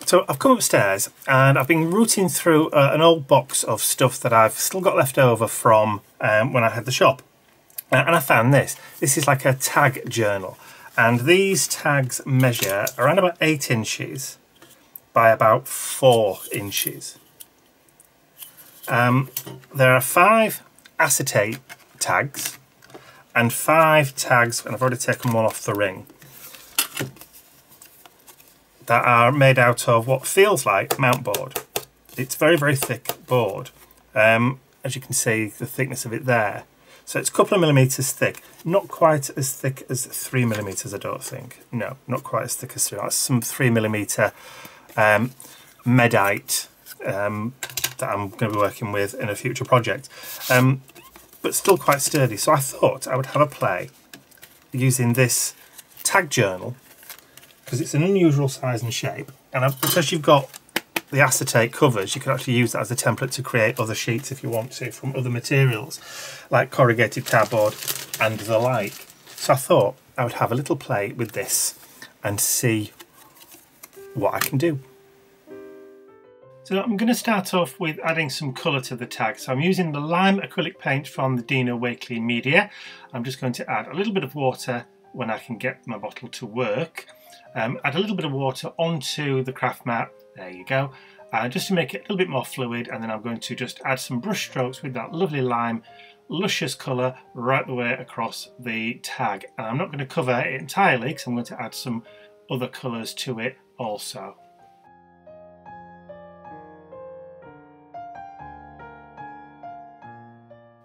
So I've come upstairs and I've been rooting through an old box of stuff that I've still got left over from when I had the shop. And I found this. This is like a tag journal. And these tags measure around about 8 inches by about 4 inches. There are 5 acetate tags and 5 tags, and I've already taken one off the ring, that are made out of what feels like mount board. It's very, very thick board. As you can see, the thickness of it there. So it's a couple of millimetres thick. Not quite as thick as 3 millimetres, I don't think. No, not quite as thick as 3. That's some 3 millimetre Mediai that I'm going to be working with in a future project. But still quite sturdy. So I thought I would have a play using this tag journal, because it's an unusual size and shape, and because you've got the acetate covers, you can actually use that as a template to create other sheets if you want to from other materials like corrugated cardboard and the like. So I thought I would have a little play with this and see what I can do. So I'm going to start off with adding some colour to the tag. So I'm using the lime acrylic paint from the Dino Wakeley Media. I'm just going to add a little bit of water when I can get my bottle to work. Add a little bit of water onto the craft mat, there you go, just to make it a little bit more fluid, and then I'm going to just add some brush strokes with that lovely lime luscious colour right the way across the tag. And I'm not going to cover it entirely because I'm going to add some other colours to it also.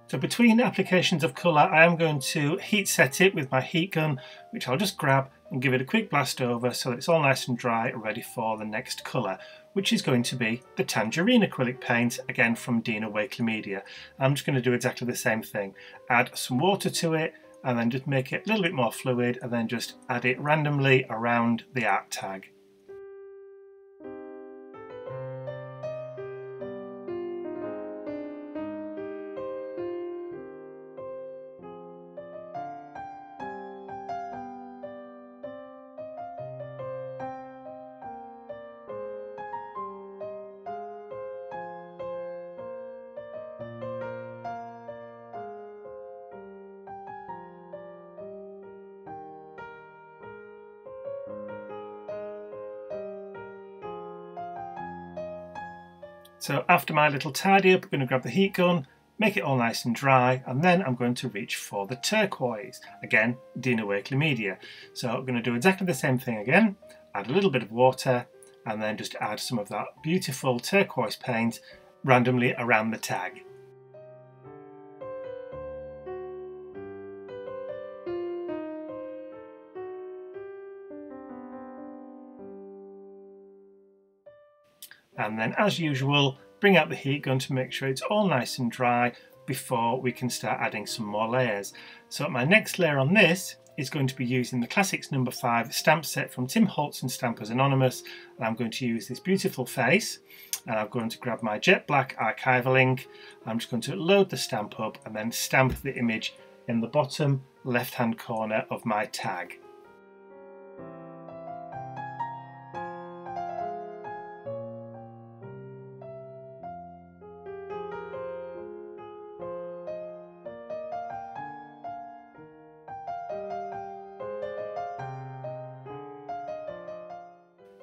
So between applications of colour, I am going to heat set it with my heat gun, which I'll just grab and give it a quick blast over so that it's all nice and dry, ready for the next colour, which is going to be the tangerine acrylic paint, again from Dino Wakeley Media. I'm just going to do exactly the same thing. Add some water to it and then just make it a little bit more fluid, and then just add it randomly around the art tag. So after my little tidy up, I'm going to grab the heat gun, make it all nice and dry, and then I'm going to reach for the turquoise. Again, Dino Wakeley Media. So I'm going to do exactly the same thing again, add a little bit of water, and then just add some of that beautiful turquoise paint randomly around the tag. And then, as usual, bring out the heat gun to make sure it's all nice and dry before we can start adding some more layers. So my next layer on this is going to be using the Classics No. 5 stamp set from Tim Holtz and Stampers Anonymous, and I'm going to use this beautiful face, and I'm going to grab my jet black archival ink. I'm just going to load the stamp up and then stamp the image in the bottom left hand corner of my tag.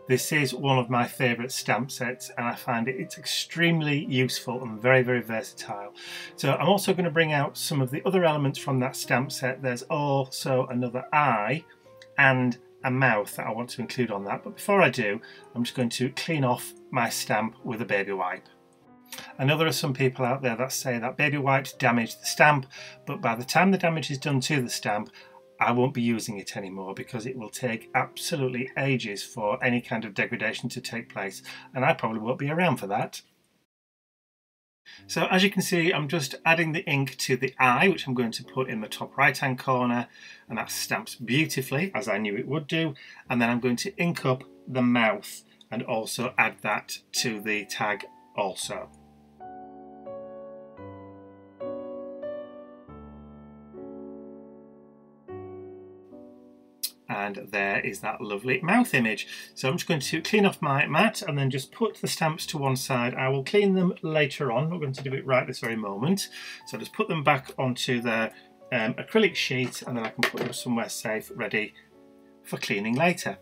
This is one of my favourite stamp sets, and I find it's extremely useful and very, very versatile. So I'm also going to bring out some of the other elements from that stamp set. There's also another eye and a mouth that I want to include on that. But before I do, I'm just going to clean off my stamp with a baby wipe. I know there are some people out there that say that baby wipes damage the stamp, but by the time the damage is done to the stamp, I won't be using it anymore, because it will take absolutely ages for any kind of degradation to take place, and I probably won't be around for that. So as you can see, I'm just adding the ink to the eye, which I'm going to put in the top right hand corner, and that stamps beautifully, as I knew it would do. And then I'm going to ink up the mouth and also add that to the tag also. and there is that lovely mouth image. So I'm just going to clean off my mat and then just put the stamps to one side. I will clean them later on. I'm not going to do it right this very moment. So just put them back onto the acrylic sheet, and then I can put them somewhere safe, ready for cleaning later.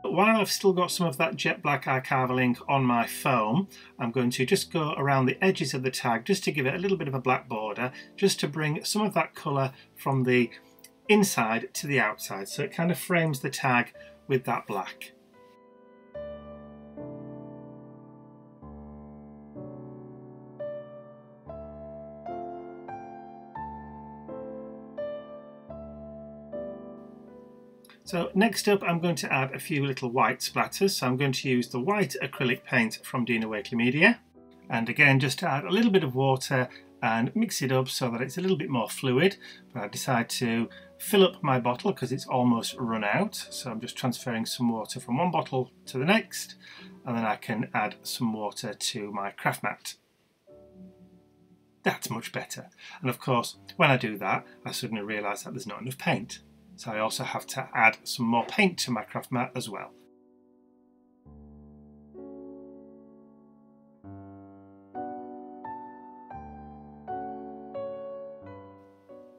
But while I've still got some of that jet black archival ink on my foam, I'm going to just go around the edges of the tag just to give it a little bit of a black border, just to bring some of that colour from the inside to the outside, so it kind of frames the tag with that black. So next up, I'm going to add a few little white splatters. So I'm going to use the white acrylic paint from Media, and again just to add a little bit of water and mix it up so that it's a little bit more fluid. But I decide to fill up my bottle because it's almost run out, so I'm just transferring some water from one bottle to the next, and then I can add some water to my craft mat. That's much better. And of course, when I do that, I suddenly realise that there's not enough paint. So I also have to add some more paint to my craft mat as well.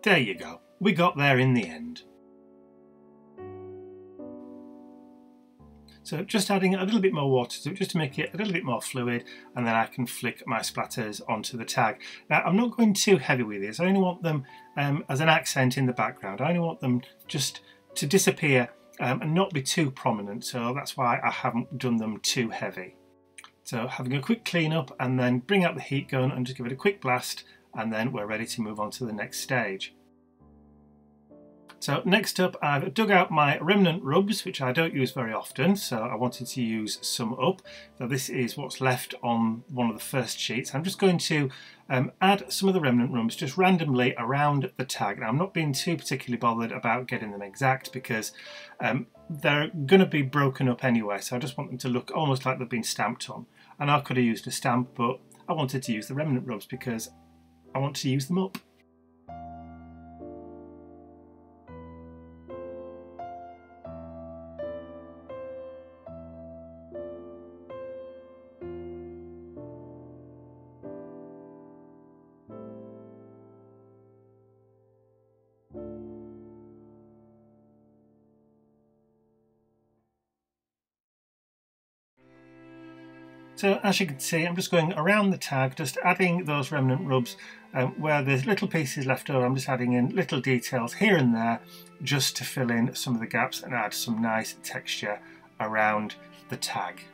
There you go, we got there in the end. So just adding a little bit more water to it just to make it a little bit more fluid, and then I can flick my splatters onto the tag. Now I'm not going too heavy with this, I only want them as an accent in the background. I only want them just to disappear and not be too prominent, so that's why I haven't done them too heavy. So having a quick clean up and then bring out the heat gun and just give it a quick blast, and then we're ready to move on to the next stage. So next up, I've dug out my remnant rubs, which I don't use very often, so I wanted to use some up. So this is what's left on one of the first sheets. I'm just going to add some of the remnant rubs just randomly around the tag. Now I'm not being too particularly bothered about getting them exact because they're going to be broken up anyway, so I just want them to look almost like they've been stamped on. And I could have used a stamp, but I wanted to use the remnant rubs because I want to use them up. So as you can see, I'm just going around the tag, just adding those remnant rubs where there's little pieces left over. I'm just adding in little details here and there just to fill in some of the gaps and add some nice texture around the tag.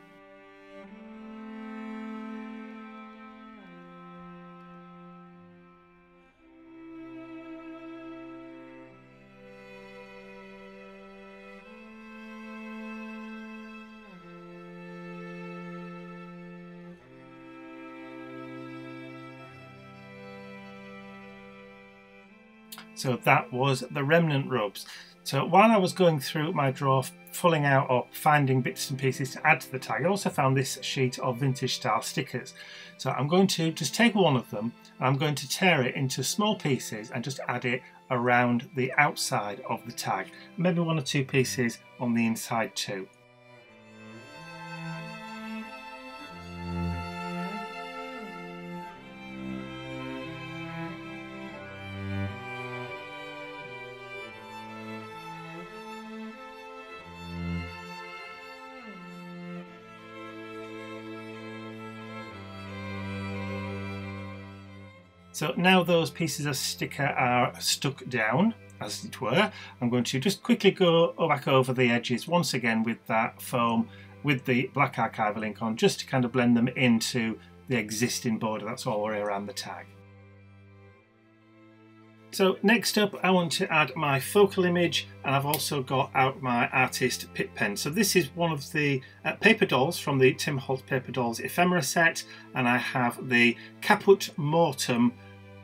So that was the remnant rubs. So while I was going through my drawer, pulling out or finding bits and pieces to add to the tag, I also found this sheet of vintage style stickers. So I'm going to just take one of them and I'm going to tear it into small pieces and just add it around the outside of the tag. Maybe one or two pieces on the inside too. So now those pieces of sticker are stuck down, as it were, I'm going to just quickly go back over the edges once again with that foam with the black archival ink on, just to kind of blend them into the existing border that's all around the tag. So next up I want to add my focal image, and I've also got out my artist pip pen. So this is one of the paper dolls from the Tim Holt Paper Dolls ephemera set, and I have the Caput Mortem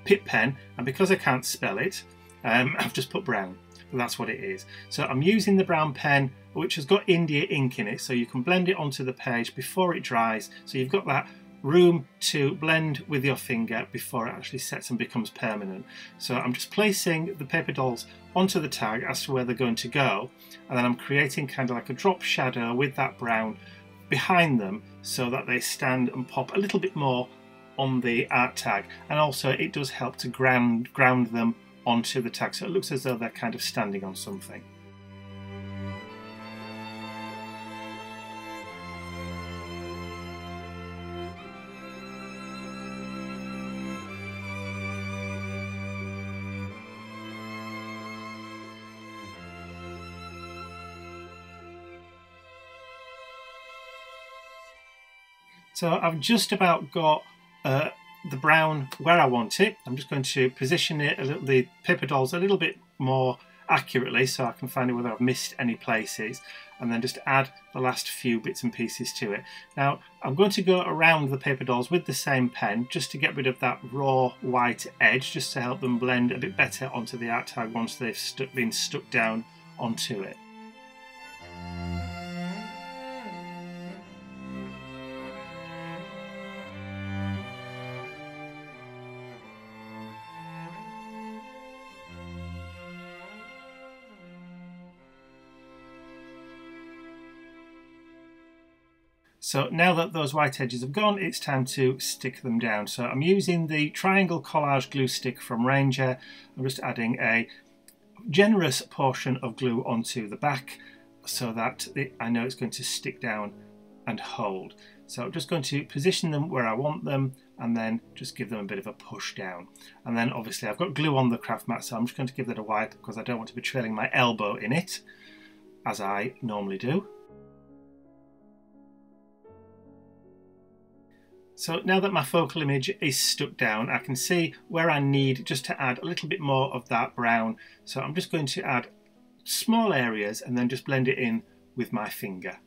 pip pen, and because I can't spell it, I've just put brown, but that's what it is. So I'm using the brown pen, which has got India ink in it, so you can blend it onto the page before it dries, so you've got that room to blend with your finger before it actually sets and becomes permanent. So I'm just placing the paper dolls onto the tag as to where they're going to go, and then I'm creating kind of like a drop shadow with that brown behind them so that they stand and pop a little bit more on the art tag, and also it does help to ground them onto the tag so it looks as though they're kind of standing on something. So I've just about got the brown where I want it. I'm just going to position it the paper dolls a little bit more accurately so I can find out whether I've missed any places, and then just add the last few bits and pieces to it. Now I'm going to go around the paper dolls with the same pen just to get rid of that raw white edge, just to help them blend a bit better onto the art tag once they've been stuck down onto it. So now that those white edges have gone, it's time to stick them down. So I'm using the triangle collage glue stick from Ranger. I'm just adding a generous portion of glue onto the back so that I know it's going to stick down and hold. So I'm just going to position them where I want them and then just give them a bit of a push down. And then obviously I've got glue on the craft mat, so I'm just going to give that a wipe because I don't want to be trailing my elbow in it, as I normally do. So now that my focal image is stuck down, I can see where I need just to add a little bit more of that brown. So I'm just going to add small areas and then just blend it in with my finger.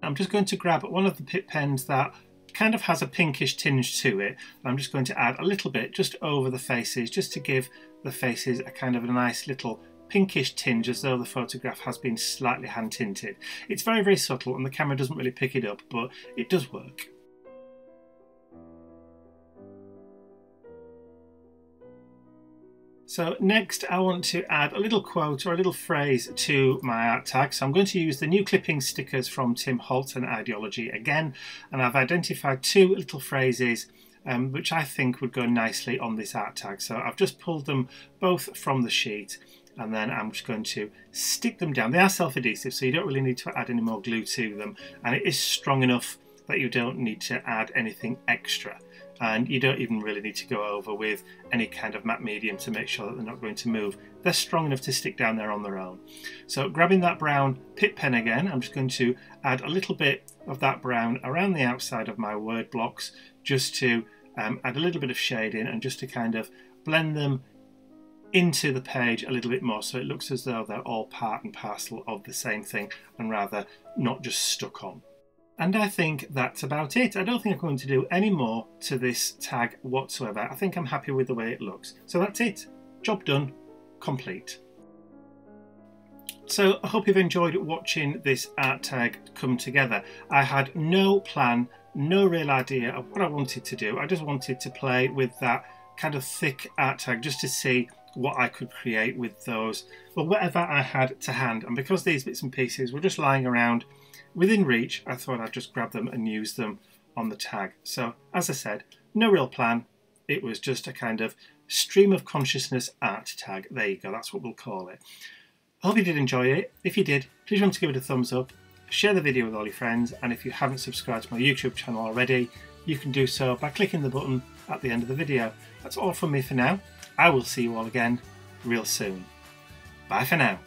I'm just going to grab one of the Pitt pens that kind of has a pinkish tinge to it. I'm just going to add a little bit just over the faces, just to give the faces a kind of a nice little pinkish tinge, as though the photograph has been slightly hand tinted. It's very, very subtle and the camera doesn't really pick it up, but it does work. So next I want to add a little quote or a little phrase to my art tag. So I'm going to use the new clipping stickers from Tim Holt and Ideology again, and I've identified two little phrases which I think would go nicely on this art tag. So I've just pulled them both from the sheet and then I'm just going to stick them down. They are self-adhesive, so you don't really need to add any more glue to them, and it is strong enough that you don't need to add anything extra. And you don't even really need to go over with any kind of matte medium to make sure that they're not going to move. They're strong enough to stick down there on their own. So grabbing that brown Pitt pen again, I'm just going to add a little bit of that brown around the outside of my word blocks, just to add a little bit of shading and just to kind of blend them into the page a little bit more, so it looks as though they're all part and parcel of the same thing and rather not just stuck on. And I think that's about it. I don't think I'm going to do any more to this tag whatsoever. I think I'm happy with the way it looks. So that's it. Job done. Complete. So I hope you've enjoyed watching this art tag come together. I had no plan, no real idea of what I wanted to do. I just wanted to play with that kind of thick art tag just to see what I could create with those, well, whatever I had to hand. And because these bits and pieces were just lying around within reach, I thought I'd just grab them and use them on the tag. So as I said, no real plan. It was just a kind of stream of consciousness art tag. There you go, that's what we'll call it. I hope you did enjoy it. If you did, please remember to give it a thumbs up, share the video with all your friends, and if you haven't subscribed to my YouTube channel already, you can do so by clicking the button at the end of the video. That's all from me for now. I will see you all again real soon. Bye for now.